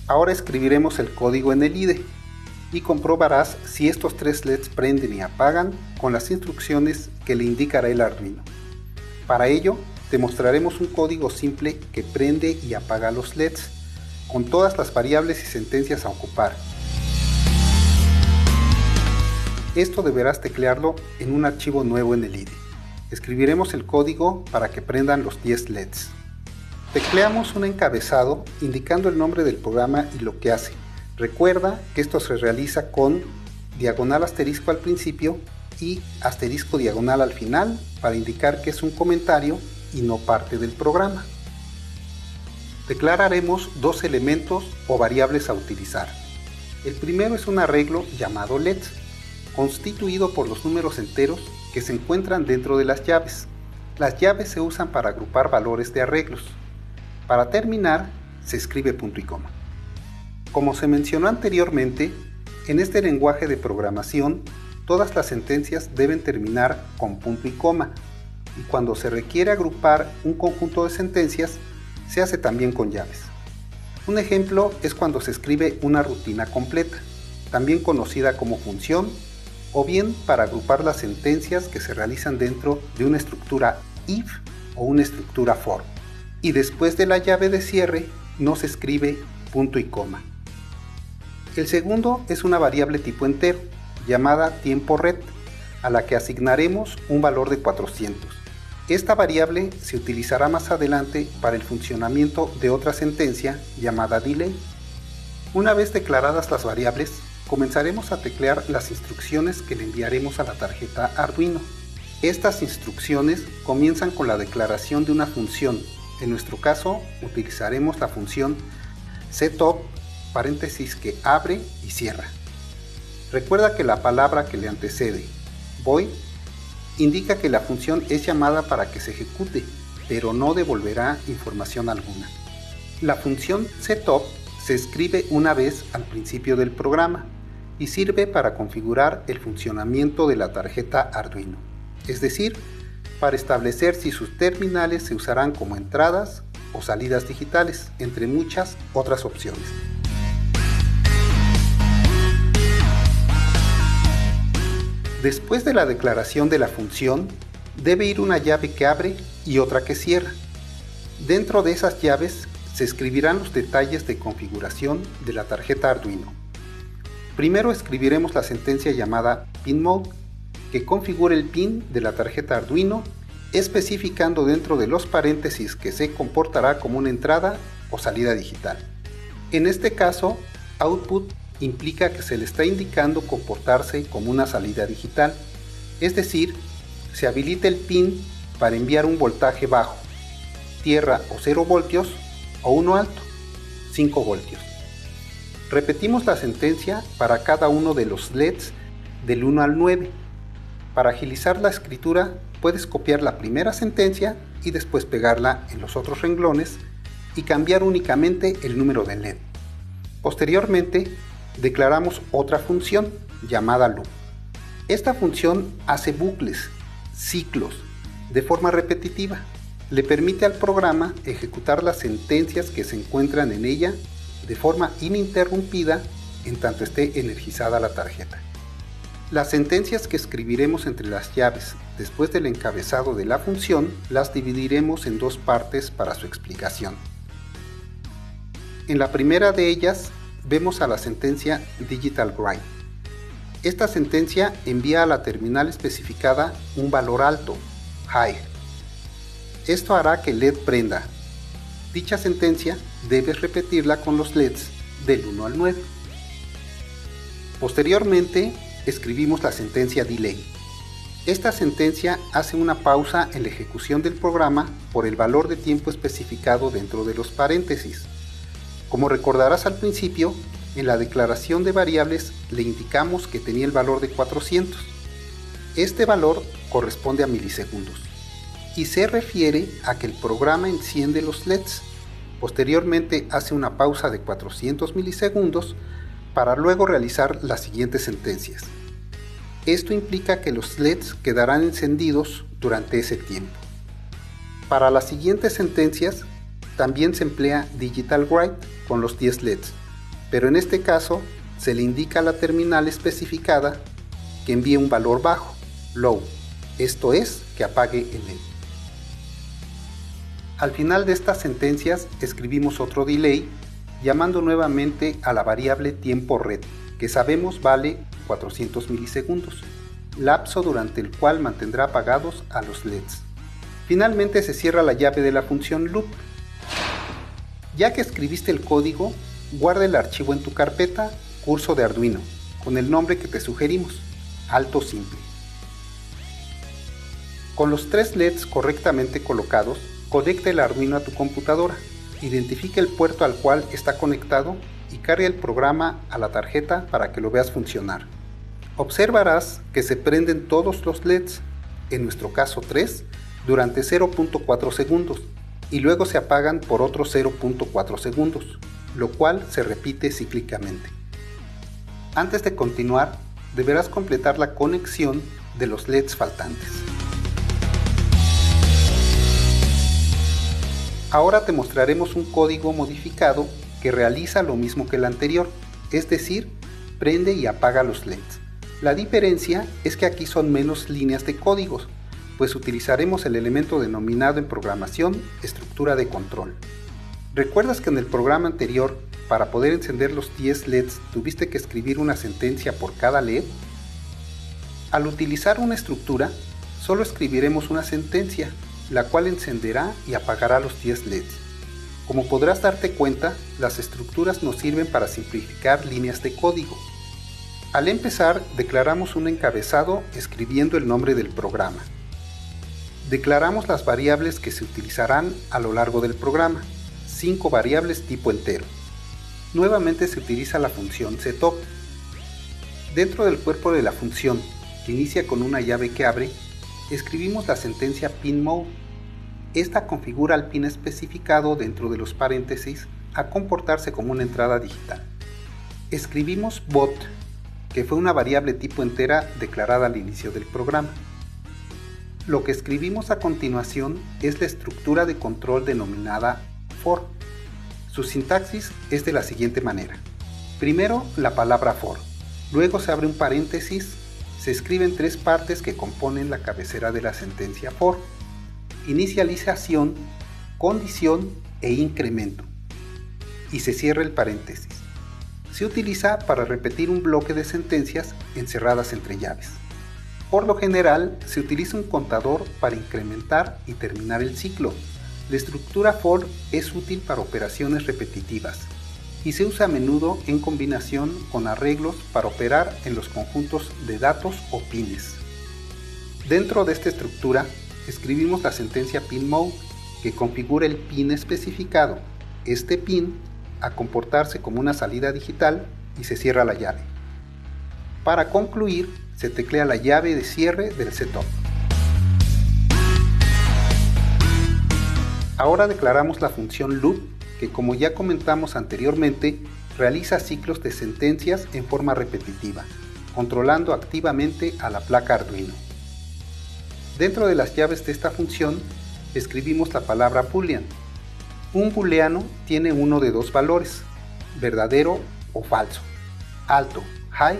Ahora escribiremos el código en el IDE y comprobarás si estos 3 LEDs prenden y apagan con las instrucciones que le indicará el Arduino. Para ello, te mostraremos un código simple que prende y apaga los LEDs, con todas las variables y sentencias a ocupar. Esto deberás teclearlo en un archivo nuevo en el IDE. Escribiremos el código para que prendan los 10 LEDs. Tecleamos un encabezado indicando el nombre del programa y lo que hace. Recuerda que esto se realiza con diagonal asterisco al principio y asterisco diagonal al final para indicar que es un comentario y no parte del programa. Declararemos 2 elementos o variables a utilizar. El primero es un arreglo llamado LEDs, constituido por los números enteros que se encuentran dentro de las llaves. Las llaves se usan para agrupar valores de arreglos. Para terminar, se escribe punto y coma. Como se mencionó anteriormente, en este lenguaje de programación, todas las sentencias deben terminar con punto y coma, y cuando se requiere agrupar un conjunto de sentencias, se hace también con llaves. Un ejemplo es cuando se escribe una rutina completa, también conocida como función, o bien para agrupar las sentencias que se realizan dentro de una estructura if o una estructura for. Y después de la llave de cierre no se escribe punto y coma. El segundo es una variable tipo entero, llamada tiempo red, a la que asignaremos un valor de 400. Esta variable se utilizará más adelante para el funcionamiento de otra sentencia llamada delay. Una vez declaradas las variables, comenzaremos a teclear las instrucciones que le enviaremos a la tarjeta Arduino. Estas instrucciones comienzan con la declaración de una función. En nuestro caso, utilizaremos la función setup, paréntesis que abre y cierra. Recuerda que la palabra que le antecede, void, indica que la función es llamada para que se ejecute, pero no devolverá información alguna. La función setup se escribe una vez al principio del programa y sirve para configurar el funcionamiento de la tarjeta Arduino, es decir, para establecer si sus terminales se usarán como entradas o salidas digitales, entre muchas otras opciones. Después de la declaración de la función, debe ir una llave que abre y otra que cierra. Dentro de esas llaves se escribirán los detalles de configuración de la tarjeta Arduino. Primero escribiremos la sentencia llamada pinMode, que configura el pin de la tarjeta Arduino, especificando dentro de los paréntesis que se comportará como una entrada o salida digital. En este caso, output implica que se le está indicando comportarse como una salida digital, es decir, se habilita el pin para enviar un voltaje bajo, tierra o 0 voltios, o uno alto, 5 voltios. Repetimos la sentencia para cada uno de los LEDs del 1 al 9. Para agilizar la escritura, puedes copiar la primera sentencia y después pegarla en los otros renglones y cambiar únicamente el número del LED. Posteriormente, declaramos otra función llamada loop. Esta función hace bucles, ciclos, de forma repetitiva. Le permite al programa ejecutar las sentencias que se encuentran en ella de forma ininterrumpida en tanto esté energizada la tarjeta. Las sentencias que escribiremos entre las llaves después del encabezado de la función las dividiremos en 2 partes para su explicación. En la primera de ellas vemos a la sentencia digital write. Esta sentencia envía a la terminal especificada un valor alto, high. Esto hará que el LED prenda. Dicha sentencia debes repetirla con los LEDs del 1 al 9. Posteriormente, escribimos la sentencia delay. Esta sentencia hace una pausa en la ejecución del programa por el valor de tiempo especificado dentro de los paréntesis. Como recordarás al principio, en la declaración de variables le indicamos que tenía el valor de 400. Este valor corresponde a milisegundos. y se refiere a que el programa enciende los LEDs. Posteriormente hace una pausa de 400 milisegundos para luego realizar las siguientes sentencias. Esto implica que los LEDs quedarán encendidos durante ese tiempo. Para las siguientes sentencias también se emplea Digital Write con los 10 LEDs, pero en este caso se le indica a la terminal especificada que envíe un valor bajo, low, esto es, que apague el LED. Al final de estas sentencias escribimos otro delay llamando nuevamente a la variable tiempo red, que sabemos vale 400 milisegundos, lapso durante el cual mantendrá apagados a los LEDs. Finalmente se cierra la llave de la función loop. Ya que escribiste el código, guarda el archivo en tu carpeta curso de Arduino, con el nombre que te sugerimos, alto simple. Con los 3 LEDs correctamente colocados, conecta el Arduino a tu computadora, identifica el puerto al cual está conectado y carga el programa a la tarjeta para que lo veas funcionar. Observarás que se prenden todos los LEDs, en nuestro caso 3, durante 0.4 segundos y luego se apagan por otros 0.4 segundos, lo cual se repite cíclicamente. Antes de continuar, deberás completar la conexión de los LEDs faltantes. Ahora te mostraremos un código modificado que realiza lo mismo que el anterior, es decir, prende y apaga los LEDs. La diferencia es que aquí son menos líneas de códigos, pues utilizaremos el elemento denominado en programación estructura de control. ¿Recuerdas que en el programa anterior, para poder encender los 10 LEDs, tuviste que escribir una sentencia por cada LED? Al utilizar una estructura, solo escribiremos una sentencia, la cual encenderá y apagará los 10 LEDs. Como podrás darte cuenta, las estructuras nos sirven para simplificar líneas de código. Al empezar, declaramos un encabezado escribiendo el nombre del programa. Declaramos las variables que se utilizarán a lo largo del programa, 5 variables tipo entero. Nuevamente se utiliza la función setup. Dentro del cuerpo de la función, que inicia con una llave que abre, escribimos la sentencia pinMode. Esta configura al pin especificado dentro de los paréntesis a comportarse como una entrada digital. Escribimos bot, que fue una variable tipo entera declarada al inicio del programa. Lo que escribimos a continuación es la estructura de control denominada for. Su sintaxis es de la siguiente manera. Primero la palabra for, luego se abre un paréntesis, se escriben 3 partes que componen la cabecera de la sentencia for: inicialización, condición e incremento, y se cierra el paréntesis. Se utiliza para repetir un bloque de sentencias encerradas entre llaves. Por lo general, se utiliza un contador para incrementar y terminar el ciclo. La estructura for es útil para operaciones repetitivas y se usa a menudo en combinación con arreglos para operar en los conjuntos de datos o pines. Dentro de esta estructura, escribimos la sentencia pinMode, que configura el pin especificado, este pin, a comportarse como una salida digital y se cierra la llave. Para concluir, se teclea la llave de cierre del setup. Ahora declaramos la función loop, que como ya comentamos anteriormente, realiza ciclos de sentencias en forma repetitiva, controlando activamente a la placa Arduino. Dentro de las llaves de esta función, escribimos la palabra boolean. Un booleano tiene uno de 2 valores, verdadero o falso, alto, high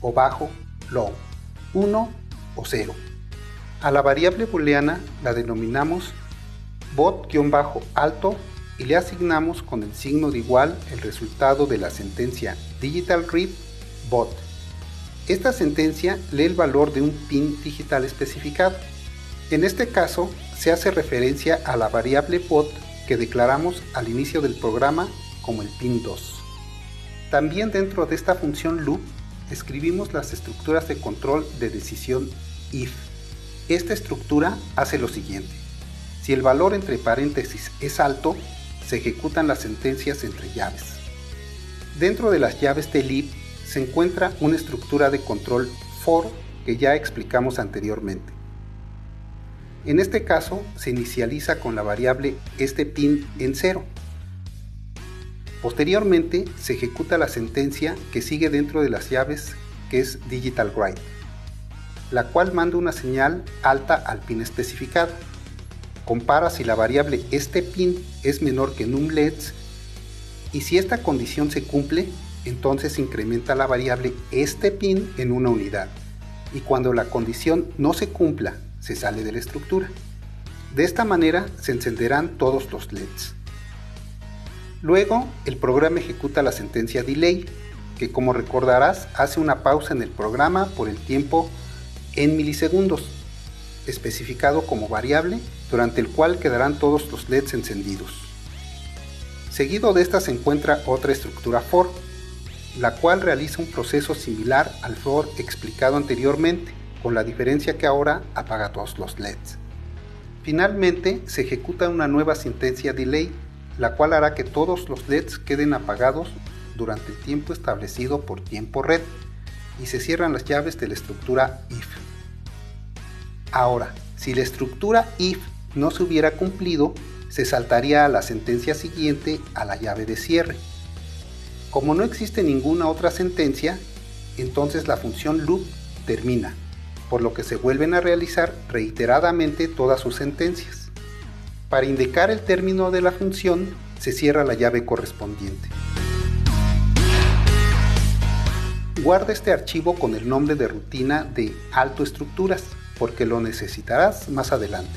o bajo, low, 1 o 0. A la variable booleana la denominamos bot-alto y le asignamos con el signo de igual el resultado de la sentencia digital read bot. Esta sentencia lee el valor de un pin digital especificado. En este caso se hace referencia a la variable bot que declaramos al inicio del programa como el pin 2. También dentro de esta función loop escribimos las estructuras de control de decisión if. Esta estructura hace lo siguiente: si el valor entre paréntesis es alto, se ejecutan las sentencias entre llaves. Dentro de las llaves del if se encuentra una estructura de control for que ya explicamos anteriormente. En este caso, se inicializa con la variable este pin en 0. Posteriormente, se ejecuta la sentencia que sigue dentro de las llaves, que es digital write, la cual manda una señal alta al pin especificado. Compara si la variable este pin es menor que num_lets, y si esta condición se cumple, entonces incrementa la variable este pin en una unidad, y cuando la condición no se cumpla, se sale de la estructura. De esta manera se encenderán todos los LEDs. Luego, el programa ejecuta la sentencia delay, que como recordarás hace una pausa en el programa por el tiempo en milisegundos, especificado como variable, durante el cual quedarán todos los LEDs encendidos. Seguido de esta se encuentra otra estructura for, la cual realiza un proceso similar al for explicado anteriormente, con la diferencia que ahora apaga todos los LEDs. Finalmente, se ejecuta una nueva sentencia delay, la cual hará que todos los LEDs queden apagados durante el tiempo establecido por tiempo red, y se cierran las llaves de la estructura if. Ahora, si la estructura if no se hubiera cumplido, se saltaría a la sentencia siguiente a la llave de cierre. Como no existe ninguna otra sentencia, entonces la función loop termina, por lo que se vuelven a realizar reiteradamente todas sus sentencias. Para indicar el término de la función, se cierra la llave correspondiente. Guarda este archivo con el nombre de rutina de alto estructuras, porque lo necesitarás más adelante.